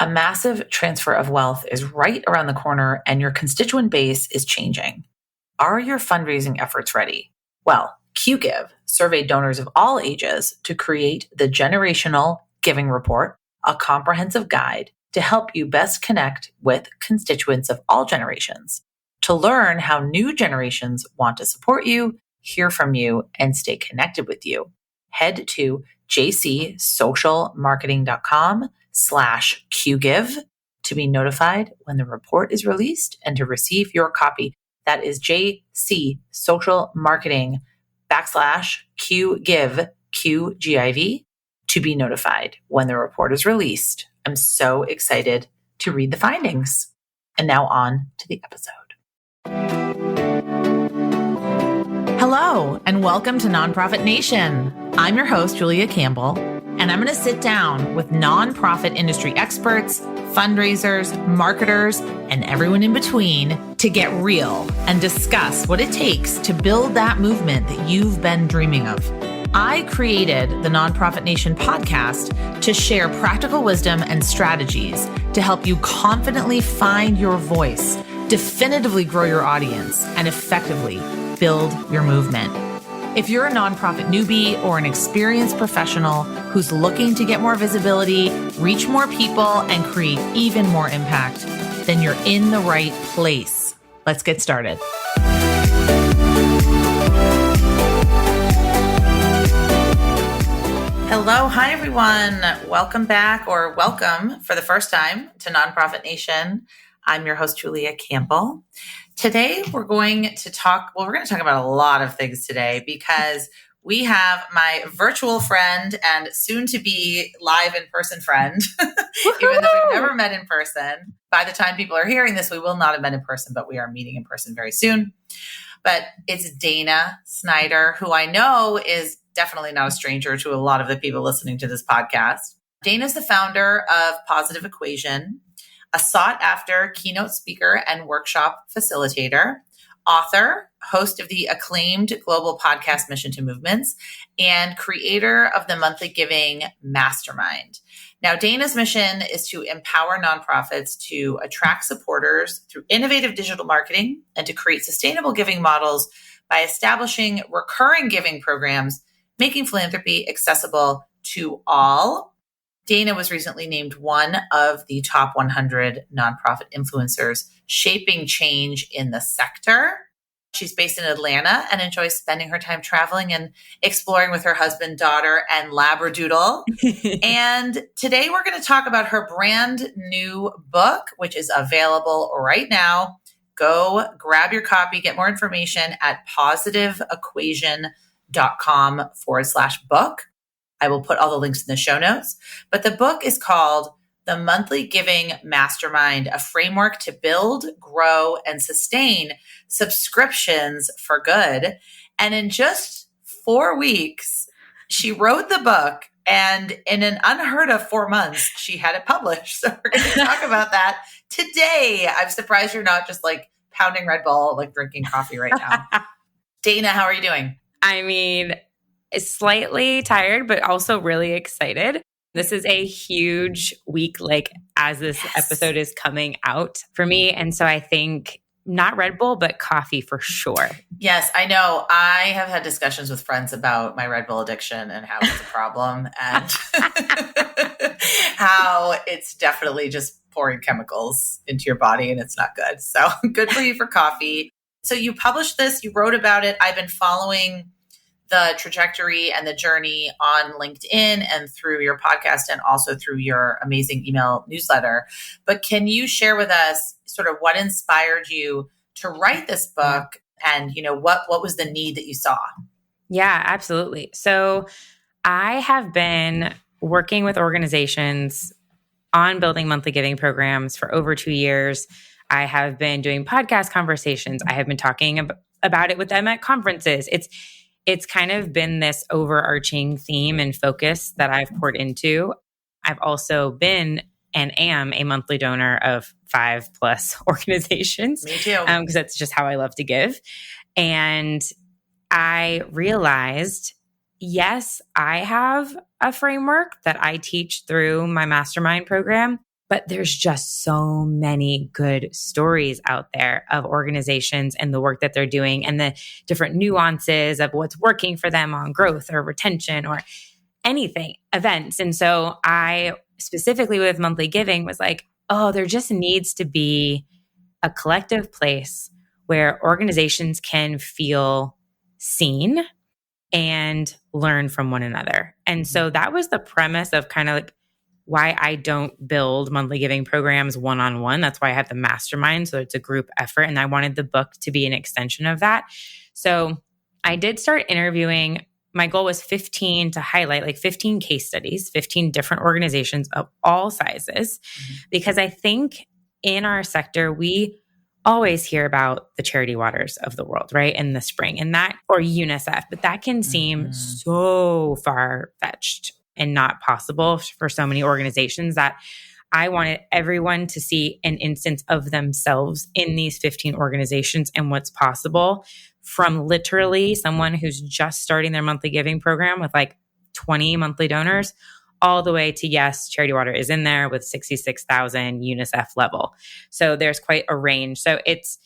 A massive transfer of wealth is right around the corner and your constituent base is changing. Are your fundraising efforts ready? Well, QGive surveyed donors of all ages to create the Generational Giving Report, a comprehensive guide to help you best connect with constituents of all generations, to learn how new generations want to support you, hear from you, and stay connected with you. Head to jcsocialmarketing.com/QGive to be notified when the report is released and to receive your copy. That is jcsocialmarketing.com/QGive, QGIV, to be notified when the report is released. I'm so excited to read the findings. And now on to the episode. Hello, and welcome to Nonprofit Nation. I'm your host, Julia Campbell, and I'm going to sit down with nonprofit industry experts, fundraisers, marketers, and everyone in between to get real and discuss what it takes to build that movement that you've been dreaming of. I created the Nonprofit Nation podcast to share practical wisdom and strategies to help you confidently find your voice, definitively grow your audience, and effectively build your movement. If you're a nonprofit newbie or an experienced professional who's looking to get more visibility, reach more people, and create even more impact, then you're in the right place. Let's get started. Hello. Hi, everyone. Welcome back, or welcome for the first time to Nonprofit Nation. I'm your host, Julia Campbell. Today, we're going to talk about a lot of things today because we have my virtual friend and soon to be live in-person friend, even though we've never met in person. By the time people are hearing this, we will not have met in person, but we are meeting in person very soon. But it's Dana Snyder, who I know is definitely not a stranger to a lot of the people listening to this podcast. Dana's the founder of Positive Equation, a sought-after keynote speaker and workshop facilitator, author, host of the acclaimed global podcast Mission to Movements, and creator of the Monthly Giving Mastermind. Now, Dana's mission is to empower nonprofits to attract supporters through innovative digital marketing and to create sustainable giving models by establishing recurring giving programs, making philanthropy accessible to all. Dana was recently named one of the top 100 nonprofit influencers shaping change in the sector. She's based in Atlanta and enjoys spending her time traveling and exploring with her husband, daughter, and labradoodle. And today we're going to talk about her brand new book, which is available right now. Go grab your copy, get more information at positiveequation.com/book. I will put all the links in the show notes. But the book is called The Monthly Giving Mastermind, a framework to build, grow, and sustain subscriptions for good. And in just 4 weeks, she wrote the book, and in an unheard of 4 months, she had it published. So we're going to talk about that today. I'm surprised you're not just like pounding Red Bull, like drinking coffee right now. Dana, how are you doing? I mean, slightly tired, but also really excited. This is a huge week, like as this episode is coming out for me. And so I think not Red Bull, but coffee for sure. Yes, I know. I have had discussions with friends about my Red Bull addiction and how it's a problem and how it's definitely just pouring chemicals into your body and it's not good. So good for you for coffee. So you published this, you wrote about it. I've been following the trajectory and the journey on LinkedIn and through your podcast and also through your amazing email newsletter. But can you share with us sort of what inspired you to write this book and, you know, what was the need that you saw? Yeah, absolutely. So I have been working with organizations on building monthly giving programs for over 2 years. I have been doing podcast conversations. I have been talking about it with them at conferences. It's kind of been this overarching theme and focus that I've poured into. I've also been and am a monthly donor of 5+ organizations. Me too. Because that's just how I love to give. And I realized, yes, I have a framework that I teach through my mastermind program, But there's just so many good stories out there of organizations and the work that they're doing and the different nuances of what's working for them on growth or retention or anything, events. And so I specifically with monthly giving was like, oh, there just needs to be a collective place where organizations can feel seen and learn from one another. And so that was the premise of kind of like why I don't build monthly giving programs one-on-one. That's why I have the mastermind. So it's a group effort. And I wanted the book to be an extension of that. So I did start interviewing. My goal was 15 to highlight like 15 case studies, 15 different organizations of all sizes, because I think in our sector, we always hear about the Charity Waters of the world, right? In the spring and that, or UNICEF, but that can seem so far-fetched and not possible for so many organizations that I wanted everyone to see an instance of themselves in these 15 organizations and what's possible from literally someone who's just starting their monthly giving program with like 20 monthly donors all the way to, yes, Charity Water is in there with 66,000 UNICEF level. So there's quite a range. So it's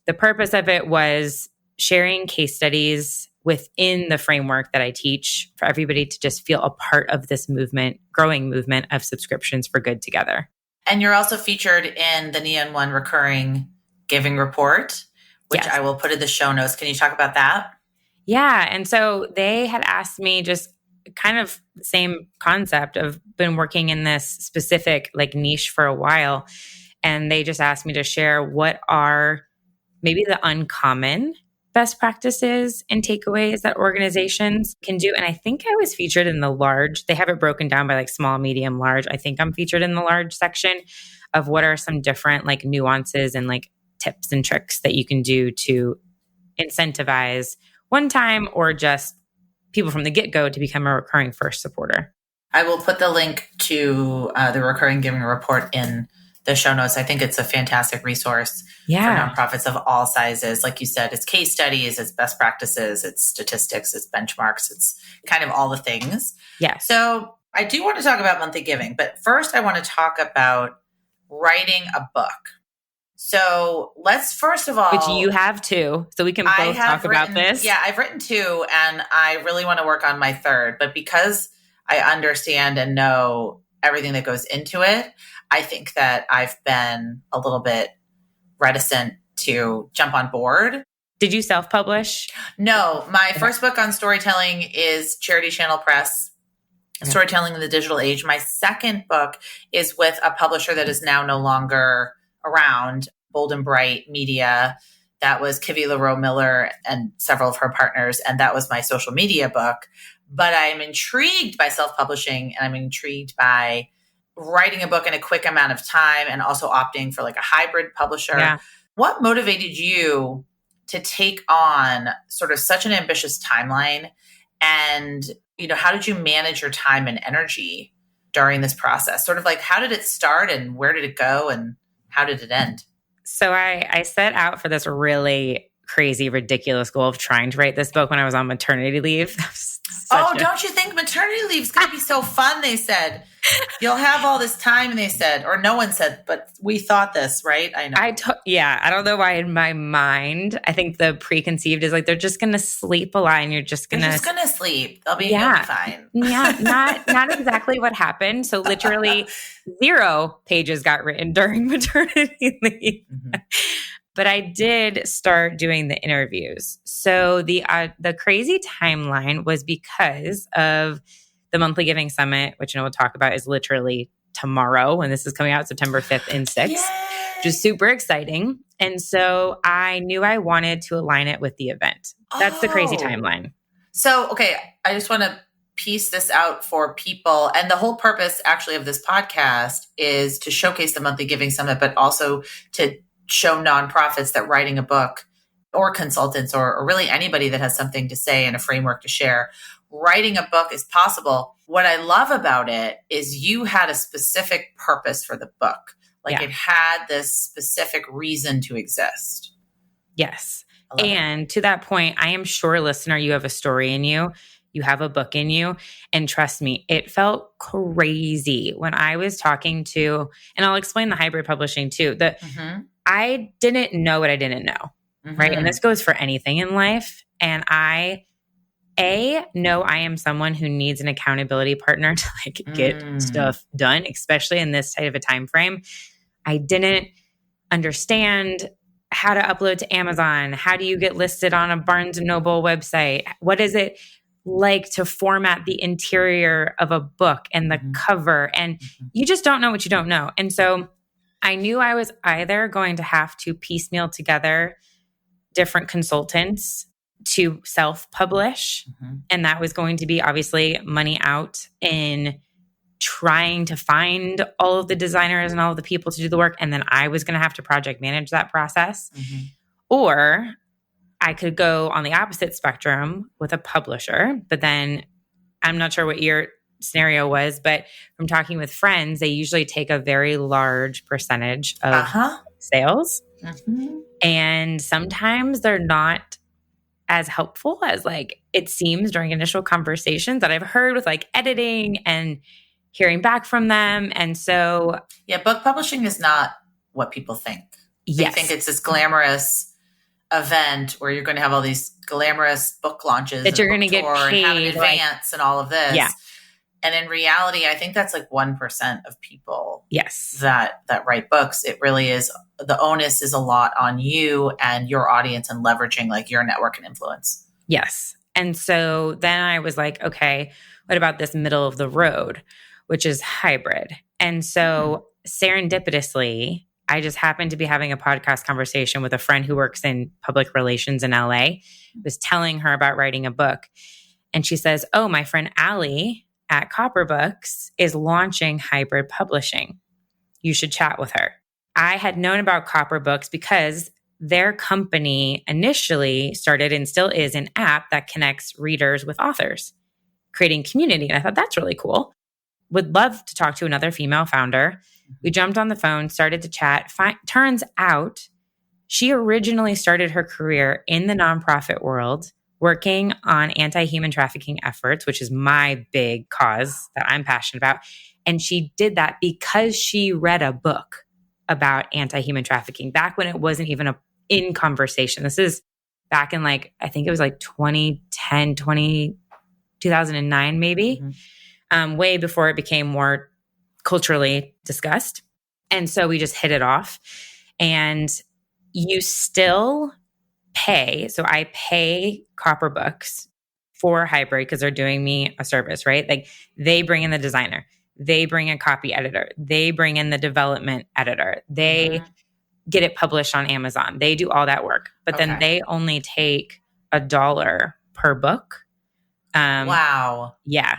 the purpose of it was sharing case studies within the framework that I teach for everybody to just feel a part of this movement, growing movement of subscriptions for good together. And you're also featured in the Neon One recurring giving report, which I will put in the show notes. Can you talk about that? Yeah. And so they had asked me just kind of the same concept of been working in this specific like niche for a while. And they just asked me to share what are maybe the uncommon best practices and takeaways that organizations can do. And I think I was featured in the large. They have it broken down by like small, medium, large. I think I'm featured in the large section of what are some different like nuances and like tips and tricks that you can do to incentivize one time or just people from the get-go to become a recurring first supporter. I will put the link to the recurring giving report in the show notes. I think it's a fantastic resource for nonprofits of all sizes. Like you said, it's case studies, it's best practices, it's statistics, it's benchmarks, it's kind of all the things. Yeah. So I do want to talk about monthly giving, but first I want to talk about writing a book. So let's first of all... Which you have too. So we can both talk about this. Yeah, I've written 2 and I really want to work on my 3rd. But because I understand and know everything that goes into it, I think that I've been a little bit reticent to jump on board. Did you self-publish? No, my first book on storytelling is Charity Channel Press, Storytelling in the Digital Age. My second book is with a publisher that is now no longer around, Bold and Bright Media. That was Kivy LaRoe Miller and several of her partners. And that was my social media book. But I'm intrigued by self-publishing and I'm intrigued by writing a book in a quick amount of time and also opting for like a hybrid publisher. Yeah. What motivated you to take on sort of such an ambitious timeline? And, you know, how did you manage your time and energy during this process? Sort of like, how did it start and where did it go and how did it end? So I set out for this really crazy, ridiculous goal of trying to write this book when I was on maternity leave. Don't you think maternity leave is going to be so fun? They said, you'll have all this time. And they said, or no one said, but we thought this, right? I know. I don't know why in my mind, I think the preconceived is like, they're just going to sleep a lot and you're just going to sleep. They'll be fine. Yeah. Not exactly what happened. So literally 0 pages got written during maternity leave. Mm-hmm. But I did start doing the interviews. So the crazy timeline was because of the Monthly Giving Summit, which we'll talk about is literally tomorrow when this is coming out, September 5th and 6th, which is super exciting. And so I knew I wanted to align it with the event. That's the crazy timeline. So, okay, I just want to piece this out for people. And the whole purpose actually of this podcast is to showcase the Monthly Giving Summit, but also to show nonprofits that writing a book or consultants or really anybody that has something to say and a framework to share, writing a book is possible. What I love about it is you had a specific purpose for the book. Like it had this specific reason to exist. Yes. And to that point, I am sure, listener, you have a story in you. You have a book in you. And trust me, it felt crazy when I was talking to, and I'll explain the hybrid publishing too, that I didn't know what I didn't know, right? And this goes for anything in life. And I know I am someone who needs an accountability partner to like get stuff done, especially in this type of a time frame. I didn't understand how to upload to Amazon. How do you get listed on a Barnes & Noble website? What is it like to format the interior of a book and the cover? And you just don't know what you don't know. And so I knew I was either going to have to piecemeal together different consultants to self-publish, and that was going to be obviously money out in trying to find all of the designers and all of the people to do the work. And then I was going to have to project manage that process. Or I could go on the opposite spectrum with a publisher, but then I'm not sure what your scenario was, but from talking with friends, they usually take a very large percentage of sales. And sometimes they're not as helpful as like it seems during initial conversations that I've heard with like editing and hearing back from them. And so yeah, book publishing is not what people think. They think it's this glamorous event where you're going to have all these glamorous book launches that you're going to get paid and have an advance and all of this. Yeah. And in reality, I think that's like 1% of people yes. that write books. It really is, the onus is a lot on you and your audience and leveraging like your network and influence. Yes. And so then I was like, okay, what about this middle of the road, which is hybrid? And so serendipitously, I just happened to be having a podcast conversation with a friend who works in public relations in LA. I was telling her about writing a book. And she says, oh, my friend Allie at Copper Books is launching hybrid publishing. You should chat with her. I had known about Copper Books because their company initially started and still is an app that connects readers with authors, creating community. And I thought that's really cool. Would love to talk to another female founder. We jumped on the phone, started to chat. Turns out she originally started her career in the nonprofit world, working on anti-human trafficking efforts, which is my big cause that I'm passionate about. And she did that because she read a book about anti-human trafficking back when it wasn't even in conversation. This is back in like, I think it was like 2010, 2009 maybe, way before it became more culturally discussed. And so we just hit it off. And you still pay. So I pay Copper Books for hybrid because they're doing me a service, right? Like they bring in the designer, they bring a copy editor, they bring in the development editor, they get it published on Amazon. They do all that work, but then they only take $1 per book. Wow. Yeah.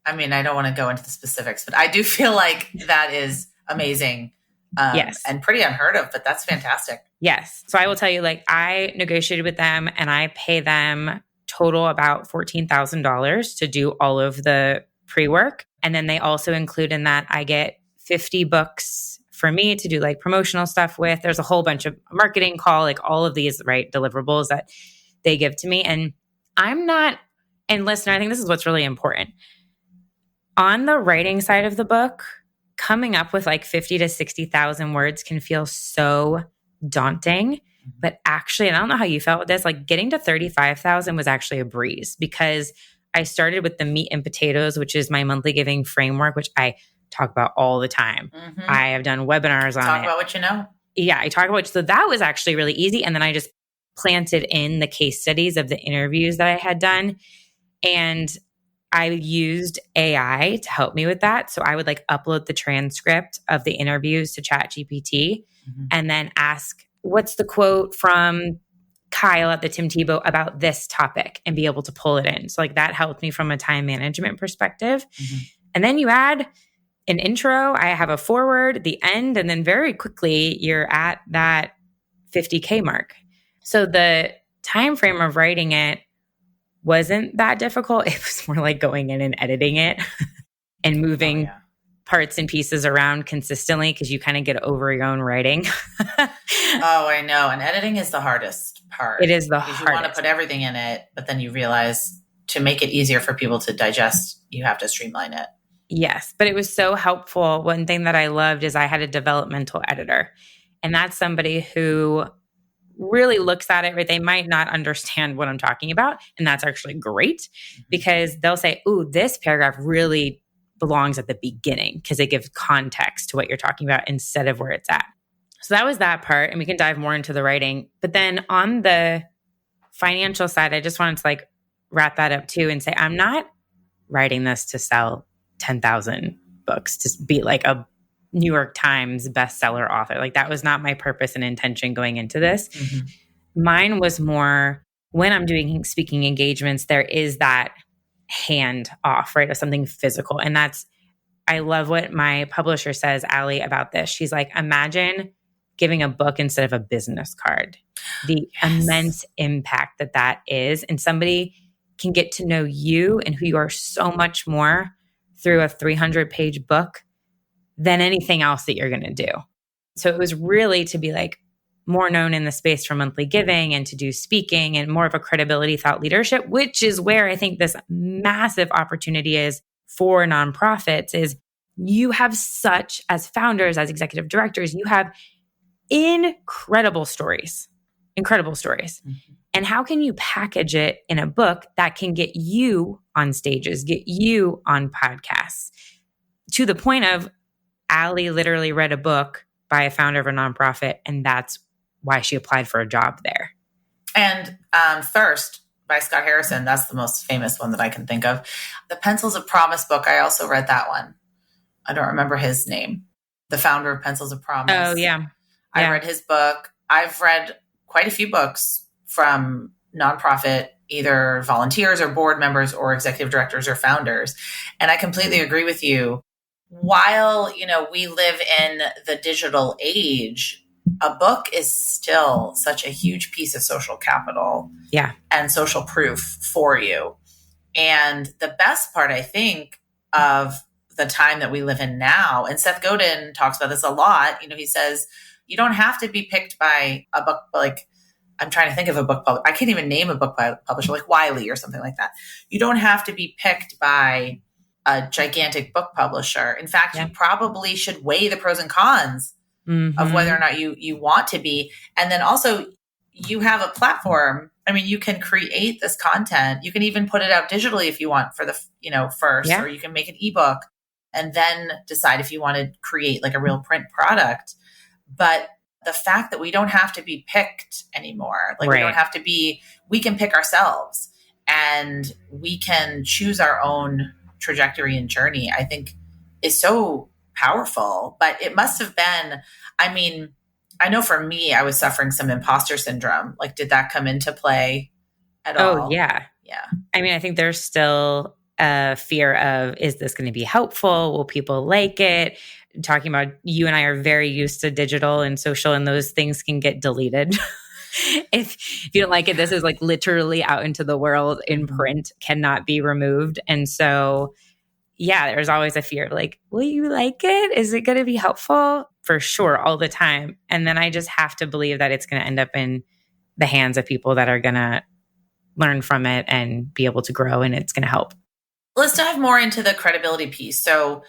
I mean, I don't want to go into the specifics, but I do feel like that is amazing. Yes. And pretty unheard of, but that's fantastic. Yes. So I will tell you, like, I negotiated with them and I pay them total about $14,000 to do all of the pre-work. And then they also include in that I get 50 books for me to do like promotional stuff with. There's a whole bunch of marketing call, like all of these, right, deliverables that they give to me. And I'm not, and listen, I think this is what's really important. On the writing side of the book, coming up with like 50 to 60,000 words can feel so daunting. But actually, and I don't know how you felt with this, like getting to 35,000 was actually a breeze because I started with the meat and potatoes, which is my monthly giving framework, which I talk about all the time. I have done webinars on it. Talk about what you know. Yeah, I talk about, so that was actually really easy. And then I just planted in the case studies of the interviews that I had done. And I used AI to help me with that. So I would like upload the transcript of the interviews to ChatGPT and then ask, what's the quote from Kyle at the Tim Tebow about this topic and be able to pull it in. So like that helped me from a time management perspective. And then you add an intro, I have a forward, the end, and then very quickly you're at that 50K mark. So the time frame of writing it wasn't that difficult. It was more like going in and editing it and moving parts and pieces around consistently because you kind of get over your own writing. Oh, I know. And editing is the hardest part. It is the hardest. You want to put everything in it, but then you realize to make it easier for people to digest, you have to streamline it. Yes, but it was so helpful. One thing that I loved is I had a developmental editor, and that's somebody who really looks at it, right? They might not understand what I'm talking about, and that's actually great because they'll say, "Ooh, this paragraph really belongs at the beginning," because it gives context to what you're talking about instead of where it's at. So that was that part, and we can dive more into the writing. But then on the financial side, I just wanted to like wrap that up too and say, I'm not writing this to sell 10,000 books, to be like a New York Times bestseller author. Like that was not my purpose and intention going into this. Mine was more when I'm doing speaking engagements, there is that hand off, right, of something physical. And that's, I love what my publisher says, Allie, about this. She's like, imagine giving a book instead of a business card. The immense impact that that is. And somebody can get to know you and who you are so much more through a 300-page book than anything else that you're going to do. So it was really to be like more known in the space for monthly giving and to do speaking and more of a credibility, thought leadership, which is where I think this massive opportunity is for nonprofits. Is you have such, as founders, as executive directors, you have incredible stories. And how can you package it in a book that can get you on stages, get you on podcasts? To the point of Allie literally read a book by a founder of a nonprofit, and that's why she applied for a job there. And Thirst by Scott Harrison, that's the most famous one that I can think of. The Pencils of Promise book, I also read that one. I don't remember his name. The founder of Pencils of Promise. Oh, yeah. I read his book. I've read quite a few books from nonprofit, either volunteers or board members or executive directors or founders. And I completely agree with you. While, we live in the digital age, a book is still such a huge piece of social capital and social proof for you. And the best part, I think, of the time that we live in now, and Seth Godin talks about this a lot, he says, you don't have to be picked by a book, like, I'm trying to think of a book publisher. I can't even name a book publisher like Wiley or something like that. You don't have to be picked by a gigantic book publisher. In fact, you probably should weigh the pros and cons of whether or not you want to be. And then also you have a platform. I mean, you can create this content. You can even put it out digitally if you want for the, first, or you can make an ebook and then decide if you want to create like a real print product. But the fact that we don't have to be picked anymore, like we don't have to be, we can pick ourselves and we can choose our own trajectory and journey, I think is so powerful. But it must have been, I know for me, I was suffering some imposter syndrome. Like, did that come into play at all? Oh, yeah. Yeah. I think there's still a fear of, is this going to be helpful? Will people like it? Talking about, you and I are very used to digital and social, and those things can get deleted. If you don't like it, this is like literally out into the world in print, cannot be removed. And so, there's always a fear, like, will you like it? Is it going to be helpful? For sure, all the time. And then I just have to believe that it's going to end up in the hands of people that are going to learn from it and be able to grow, and it's going to help. Let's dive more into the credibility piece. So,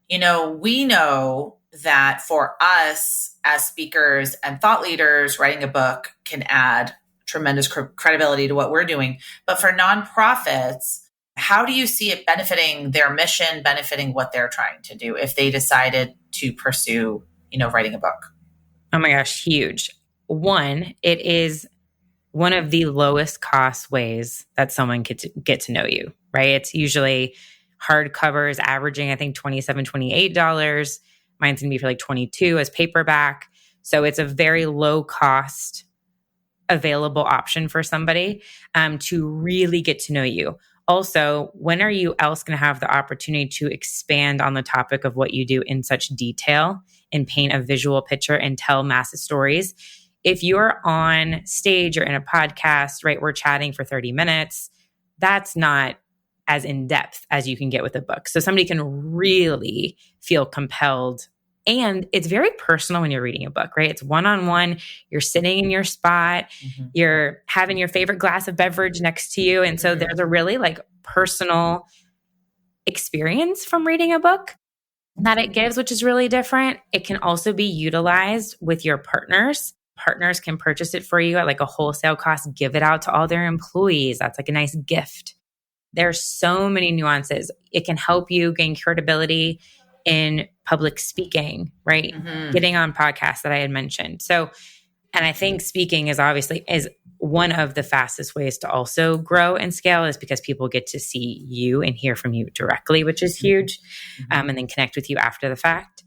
we know that for us as speakers and thought leaders, writing a book can add tremendous credibility to what we're doing. But for nonprofits, how do you see it benefiting their mission, benefiting what they're trying to do if they decided to pursue, writing a book? Oh my gosh, huge. One, it is one of the lowest cost ways that someone could get to know you, right? It's usually hardcover is averaging, I think, $27, $28. Mine's going to be for like $22 as paperback. So it's a very low cost available option for somebody to really get to know you. Also, when are you else going to have the opportunity to expand on the topic of what you do in such detail and paint a visual picture and tell massive stories? If you're on stage or in a podcast, right, we're chatting for 30 minutes, that's not as in depth as you can get with a book. So somebody can really feel compelled And it's very personal when you're reading a book, right? It's one-on-one. You're sitting in your spot. Mm-hmm. You're having your favorite glass of beverage next to you. And so there's a really like personal experience from reading a book that it gives, which is really different. It can also be utilized with your partners. Partners can purchase it for you at like a wholesale cost, give it out to all their employees. That's like a nice gift. There's so many nuances. It can help you gain credibility in public speaking, right? Mm-hmm. Getting on podcasts that I had mentioned. So, and I think speaking is one of the fastest ways to also grow and scale, is because people get to see you and hear from you directly, which is huge, and then connect with you after the fact.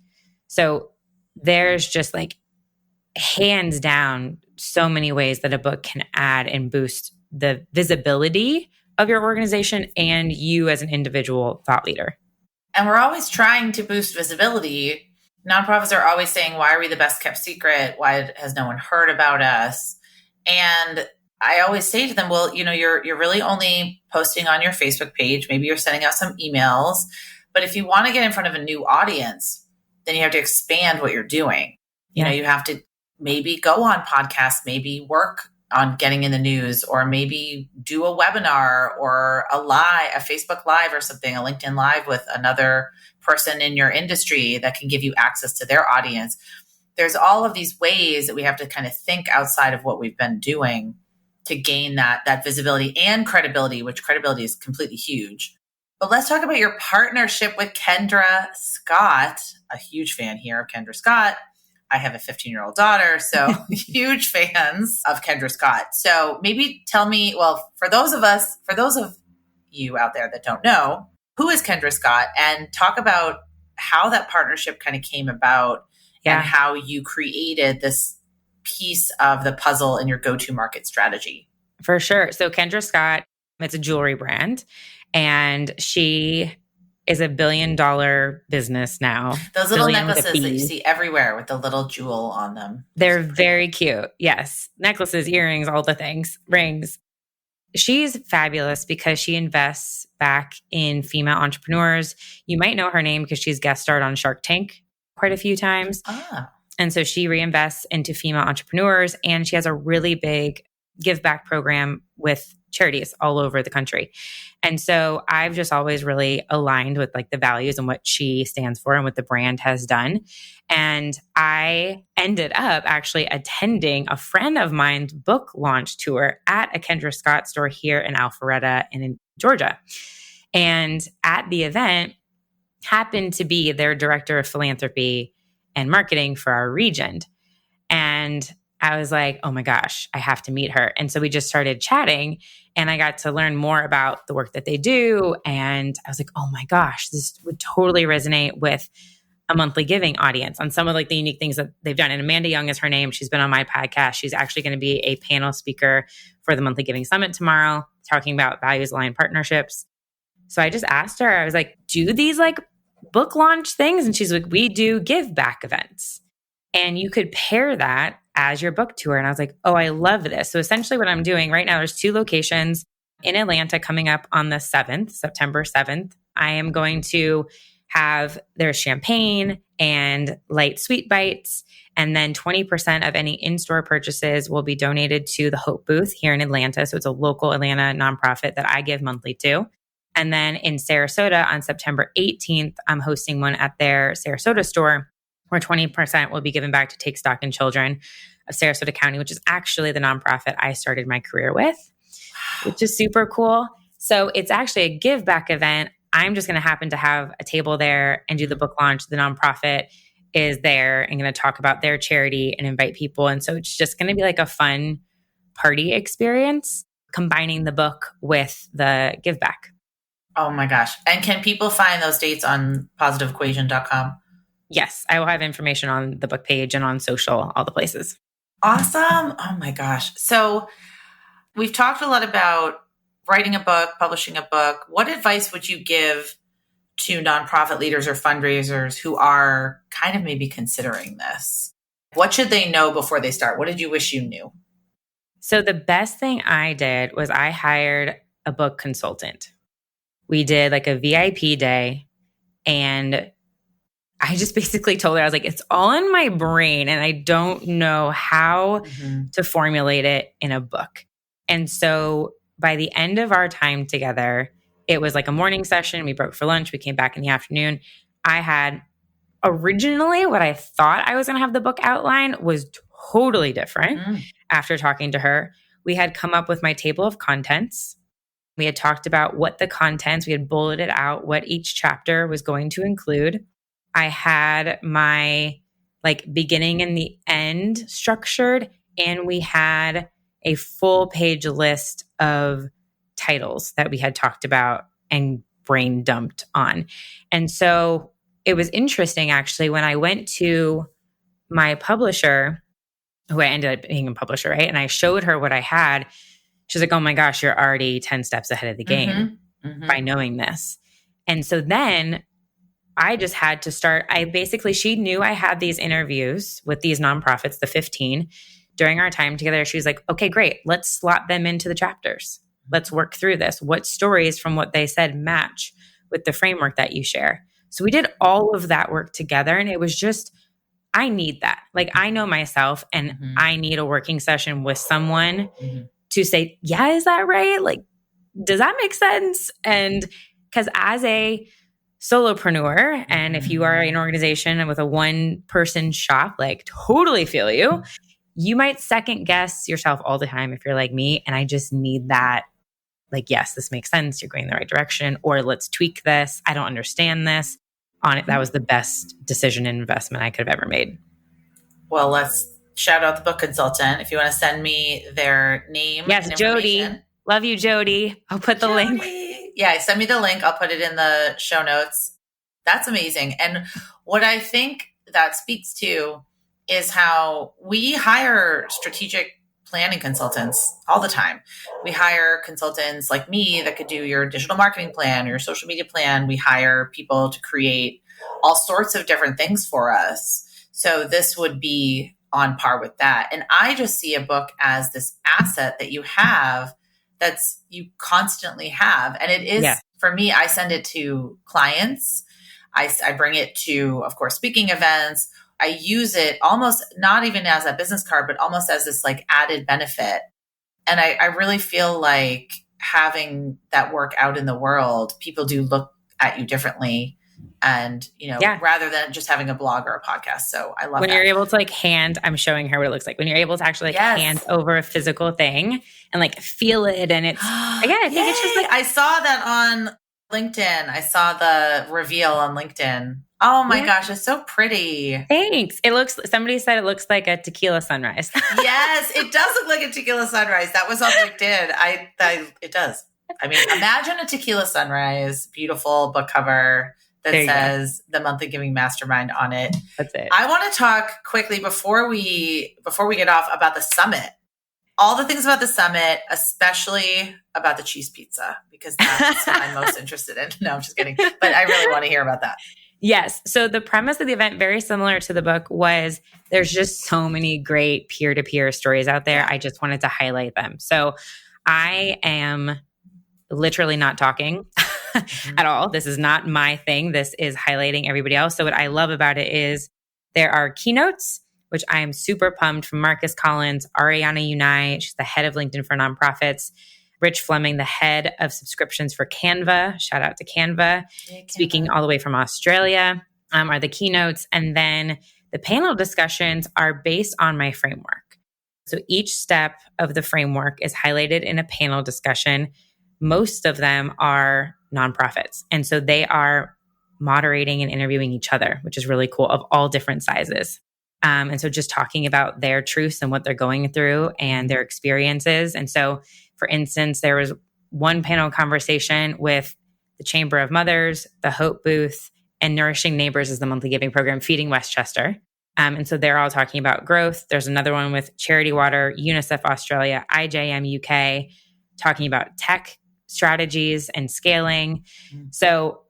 So there's just like hands down so many ways that a book can add and boost the visibility of your organization and you as an individual thought leader. And we're always trying to boost visibility. Nonprofits are always saying, why are we the best kept secret? Why has no one heard about us? And I always say to them, well, you're really only posting on your Facebook page. Maybe you're sending out some emails. But if you want to get in front of a new audience, then you have to expand what you're doing. You have to maybe go on podcasts, maybe work on getting in the news, or maybe do a webinar or a Facebook Live or something, a LinkedIn Live with another person in your industry that can give you access to their audience. There's all of these ways that we have to kind of think outside of what we've been doing to gain that visibility and credibility, which credibility is completely huge. But let's talk about your partnership with Kendra Scott. A huge fan here of Kendra Scott. I have a 15-year-old daughter, so huge fans of Kendra Scott. So maybe tell me, well, for those of you out there that don't know, who is Kendra Scott, and talk about how that partnership kind of came about and how you created this piece of the puzzle in your go-to market strategy. For sure. So Kendra Scott, it's a jewelry brand, and she is $1 billion business now. Those little necklaces that you see everywhere with the little jewel on them. They're very cute. Yes. Necklaces, earrings, all the things, rings. She's fabulous because she invests back in female entrepreneurs. You might know her name because she's guest starred on Shark Tank quite a few times. And so she reinvests into female entrepreneurs, and she has a really big give back program with charities all over the country. And so I've just always really aligned with like the values and what she stands for and what the brand has done. And I ended up actually attending a friend of mine's book launch tour at a Kendra Scott store here in Alpharetta and in Georgia. And at the event happened to be their director of philanthropy and marketing for our region. And I was like, oh my gosh, I have to meet her. And so we just started chatting, and I got to learn more about the work that they do. And I was like, oh my gosh, this would totally resonate with a monthly giving audience on some of like the unique things that they've done. And Amanda Young is her name. She's been on my podcast. She's actually going to be a panel speaker for the Monthly Giving Summit tomorrow, talking about values aligned partnerships. So I just asked her, I was like, do these like book launch things? And she's like, we do give back events. And you could pair that as your book tour. And I was like, oh, I love this. So essentially what I'm doing right now, there's 2 locations in Atlanta coming up on the 7th, September 7th. I am going to have there's champagne and light sweet bites. And then 20% of any in-store purchases will be donated to the Hope Booth here in Atlanta. So it's a local Atlanta nonprofit that I give monthly to. And then in Sarasota on September 18th, I'm hosting one at their Sarasota store, where 20% will be given back to Take Stock in Children of Sarasota County, which is actually the nonprofit I started my career with, which is super cool. So it's actually a give back event. I'm just going to happen to have a table there and do the book launch. The nonprofit is there and going to talk about their charity and invite people. And so it's just going to be like a fun party experience, combining the book with the give back. Oh my gosh. And can people find those dates on positiveequation.com? Yes, I will have information on the book page and on social, all the places. Awesome. Oh my gosh. So we've talked a lot about writing a book, publishing a book. What advice would you give to nonprofit leaders or fundraisers who are kind of maybe considering this? What should they know before they start? What did you wish you knew? So the best thing I did was I hired a book consultant. We did like a VIP day, and I just basically told her, I was like, it's all in my brain and I don't know how to formulate it in a book. And so by the end of our time together, it was like a morning session. We broke for lunch. We came back in the afternoon. I had originally what I thought I was going to have the book outline was totally different. After talking to her, we had come up with my table of contents. We had talked about what the contents, we had bulleted out what each chapter was going to include. I had my like beginning and the end structured, and we had a full page list of titles that we had talked about and brain dumped on. And so it was interesting actually when I went to my publisher, who I ended up being a publisher, right? And I showed her what I had. She's like, oh my gosh, you're already 10 steps ahead of the game by knowing this. And so then I just had to start. She knew I had these interviews with these nonprofits, the 15, during our time together. She was like, okay, great. Let's slot them into the chapters. Let's work through this. What stories from what they said match with the framework that you share? So we did all of that work together. And it was just, I need that. Like, I know myself and I need a working session with someone to say, yeah, is that right? Like, does that make sense? And because as a solopreneur, and if you are an organization and with a one-person shop, like totally feel you, you might second guess yourself all the time if you're like me. And I just need that, like, yes, this makes sense. You're going in the right direction, or let's tweak this. I don't understand this. On it, that was the best decision and investment I could have ever made. Well, let's shout out the book consultant. If you want to send me their name. Yes, Jody. Love you, Jody. I'll put the link. Yeah, send me the link. I'll put it in the show notes. That's amazing. And what I think that speaks to is how we hire strategic planning consultants all the time. We hire consultants like me that could do your digital marketing plan, your social media plan. We hire people to create all sorts of different things for us. So this would be on par with that. And I just see a book as this asset that you have that's you constantly have. And it is, for me, I send it to clients. I bring it to, of course, speaking events. I use it almost not even as a business card, but almost as this like added benefit. And I really feel like having that work out in the world, people do look at you differently. And, rather than just having a blog or a podcast. So I love when that. You're able to like I'm showing her what it looks like. When you're able to actually hand over a physical thing and like feel it. And it's, again, I think it's just like, I saw that on LinkedIn. I saw the reveal on LinkedIn. Oh my gosh, it's so pretty. Thanks. Somebody said it looks like a tequila sunrise. Yes, it does look like a tequila sunrise. That was on LinkedIn. It does. I mean, imagine a tequila sunrise, beautiful book cover that says the Monthly Giving Mastermind on it. That's it. I want to talk quickly before we get off about the summit. All the things about the summit, especially about the cheese pizza, because that's what I'm most interested in. No, I'm just kidding. But I really want to hear about that. Yes. So the premise of the event, very similar to the book, was there's just so many great peer-to-peer stories out there. I just wanted to highlight them. So I am literally not talking at all. This is not my thing. This is highlighting everybody else. So what I love about it is there are keynotes, which I am super pumped, from Marcus Collins, Ariana Unai, she's the head of LinkedIn for Nonprofits, Rich Fleming, the head of subscriptions for Canva. Shout out to Canva. Speaking all the way from Australia, are the keynotes. And then the panel discussions are based on my framework. So each step of the framework is highlighted in a panel discussion. Most of them are nonprofits. And so they are moderating and interviewing each other, which is really cool, of all different sizes. And so just talking about their truths and what they're going through and their experiences. And so, for instance, there was one panel conversation with the Chamber of Mothers, the Hope Booth, and Nourishing Neighbors is the monthly giving program, Feeding Westchester. And so they're all talking about growth. There's another one with Charity Water, UNICEF Australia, IJM UK, talking about tech strategies and scaling. So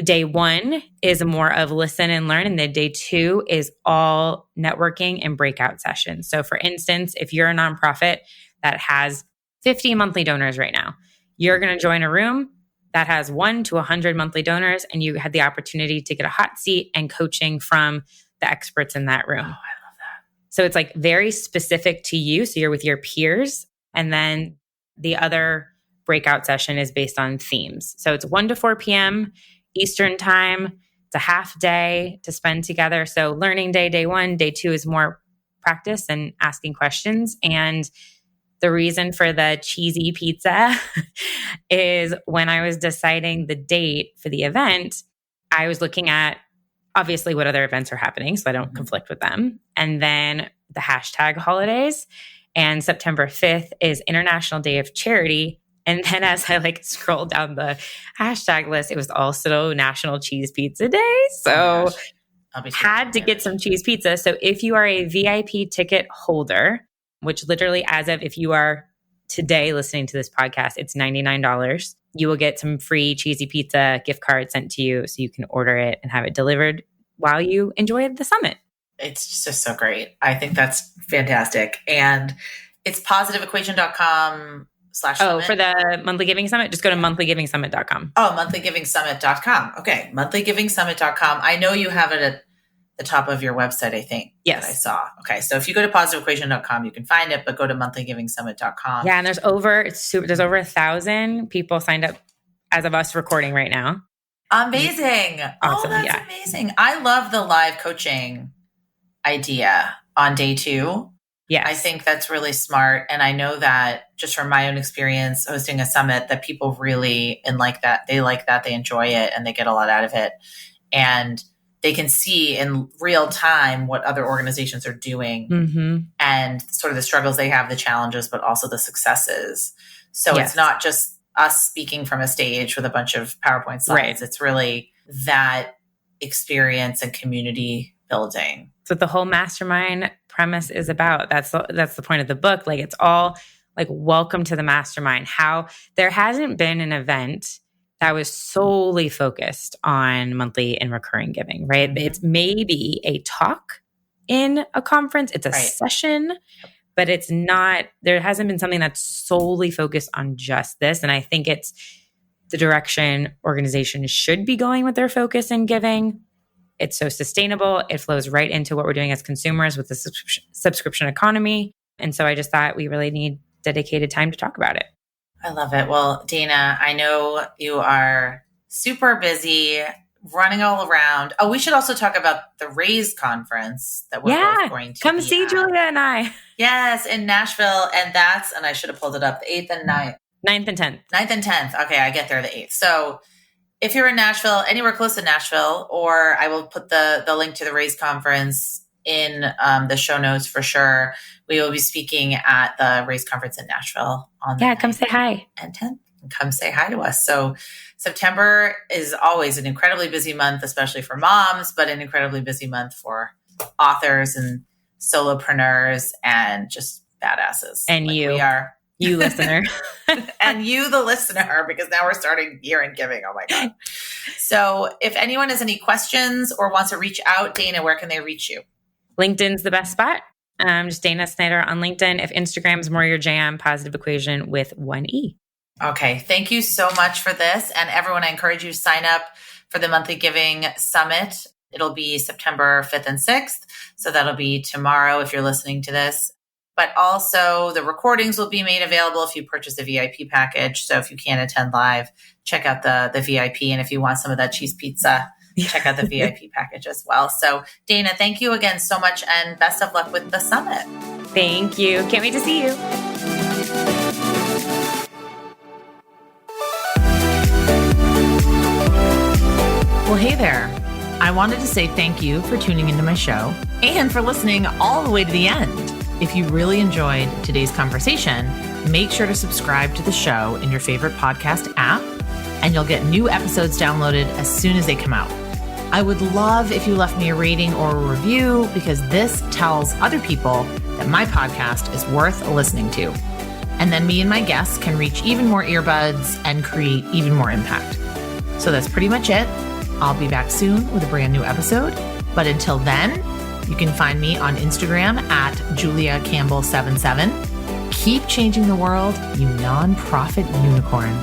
day one is more of listen and learn. And then day two is all networking and breakout sessions. So for instance, if you're a nonprofit that has 50 monthly donors right now, you're going to join a room that has 1 to 100 monthly donors, and you had the opportunity to get a hot seat and coaching from the experts in that room. Oh, I love that. So it's like very specific to you. So you're with your peers. And then the other breakout session is based on themes. So it's 1 to 4 p.m. Eastern time. It's a half day to spend together. So learning day 1, day 2 is more practice and asking questions. And the reason for the cheesy pizza is when I was deciding the date for the event, I was looking at obviously what other events are happening so I don't conflict with them. And then the hashtag holidays. And September 5th is International Day of Charity. And then as I scroll down the hashtag list, it was also National Cheese Pizza Day. So had to get some cheese pizza. So if you are a VIP ticket holder, which literally as of if you are today listening to this podcast, it's $99. You will get some free cheesy pizza gift card sent to you so you can order it and have it delivered while you enjoy the summit. It's just so great. I think that's fantastic. And it's positiveequation.com/summit. Oh, for the Monthly Giving Summit, just go to monthlyGivingSummit.com. Oh, monthlyGivingSummit.com. Okay, monthlyGivingSummit.com. I know you have it at the top of your website, I think. Yes. That I saw. Okay, so if you go to positiveequation.com, you can find it, but go to monthlyGivingSummit.com. Yeah, and there's over 1,000 people signed up as of us recording right now. Amazing. Awesome. Oh, that's amazing. I love the live coaching idea on day 2. Yes. I think that's really smart. And I know that just from my own experience hosting a summit that people really like that. They like that. They enjoy it and they get a lot out of it. And they can see in real time what other organizations are doing and sort of the struggles they have, the challenges, but also the successes. So It's not just us speaking from a stage with a bunch of PowerPoint slides. Right. It's really that experience and community building. That's what the whole mastermind premise is about. That's the point of the book. It's all welcome to the mastermind. How there hasn't been an event that was solely focused on monthly and recurring giving, right? It's maybe a talk in a conference. It's a session, but it's not, there hasn't been something that's solely focused on just this. And I think it's the direction organizations should be going with their focus in giving. It's so sustainable. It flows right into what we're doing as consumers with the subscription economy. And so I just thought we really need dedicated time to talk about it. I love it. Well, Dana, I know you are super busy running all around. Oh, we should also talk about the Raise conference that we're both going to come see Julia and I. Yes, in Nashville. And I should have pulled it up, the 8th and 9th. 9th and 10th. 9th and 10th. Okay, I get there the 8th. So if you're in Nashville, anywhere close to Nashville, or I will put the link to the Raise conference in the show notes for sure. We will be speaking at the Raise conference in Nashville on the 9th come say hi. And 10th. And come say hi to us. So September is always an incredibly busy month, especially for moms, but an incredibly busy month for authors and solopreneurs and just badasses. And we are. You listener. And you, the listener, because now we're starting year-end giving. Oh my God. So if anyone has any questions or wants to reach out, Dana, where can they reach you? LinkedIn's the best spot. Just Dana Snyder on LinkedIn. If Instagram's more your jam, Positive Equation with 1 E. Okay. Thank you so much for this. And everyone, I encourage you to sign up for the Monthly Giving Summit. It'll be September 5th and 6th. So that'll be tomorrow if you're listening to this. But also the recordings will be made available if you purchase the VIP package. So if you can't attend live, check out the VIP. And if you want some of that cheese pizza, check out the VIP package as well. So Dana, thank you again so much and best of luck with the summit. Thank you. Can't wait to see you. Well, hey there. I wanted to say thank you for tuning into my show and for listening all the way to the end. If you really enjoyed today's conversation, make sure to subscribe to the show in your favorite podcast app, and you'll get new episodes downloaded as soon as they come out. I would love if you left me a rating or a review, because this tells other people that my podcast is worth listening to. And then me and my guests can reach even more earbuds and create even more impact. So that's pretty much it. I'll be back soon with a brand new episode. But until then, you can find me on Instagram at JuliaCampbell77. Keep changing the world, you nonprofit unicorn.